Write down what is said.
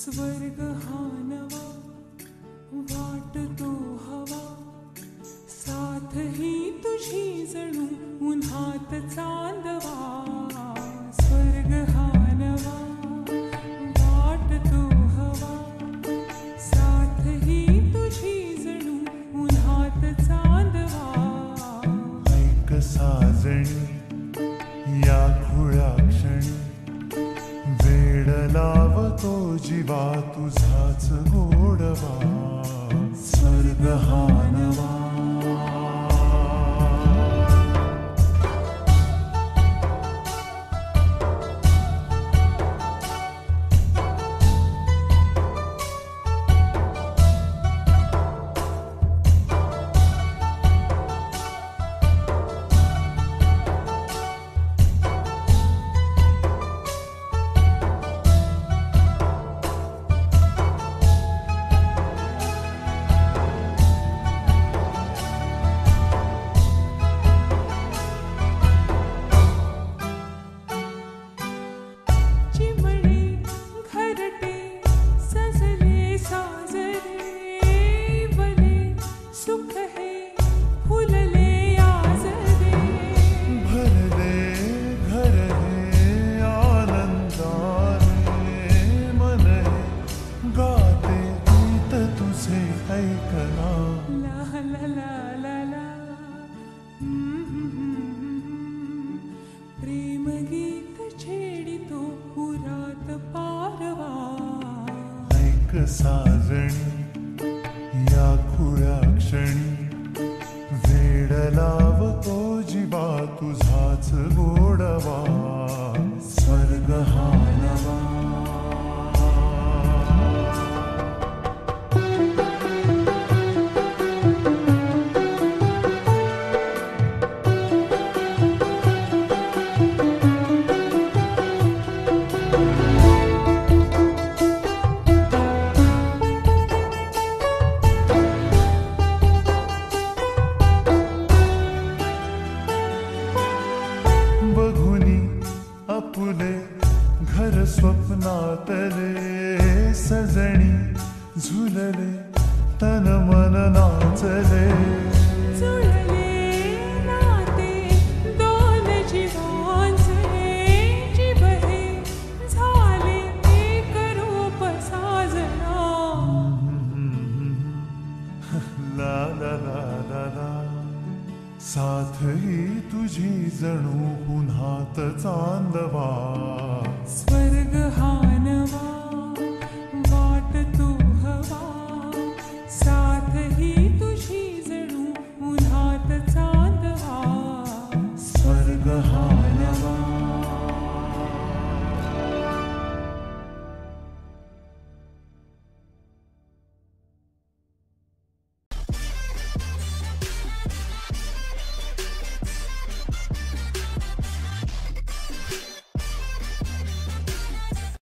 स्वर्ग हा नवा वाटतो हवा, साथ ही तुझी जणू उन्हात चांदवा. स्वर्ग हा नवा वाटतो हवा, साथ ही तुझी जणू उन्हात चांदवा. ऐक साजणी या खुळ्या क्षणी, वेड लावतो जीवा तुझाच गोडवा. स्वर्ग हा नवा. प्रेम गीत छेडितो पुरात पारवा. ऐक साजणी या खुळ्या क्षणी, वेड लावतो जीवा तुझाच गोडवा. स्वर्ग हा नवा. बघुनी आपुले घर स्वप्नातले, सजणी झुलले तन मन नाचले. जुळले नाते दोन जीवांचे, जीव हे झाले एक रूप साजना. ला ला ला ला ला. साथ ही तुझी जणू पुन्हात चांदवा.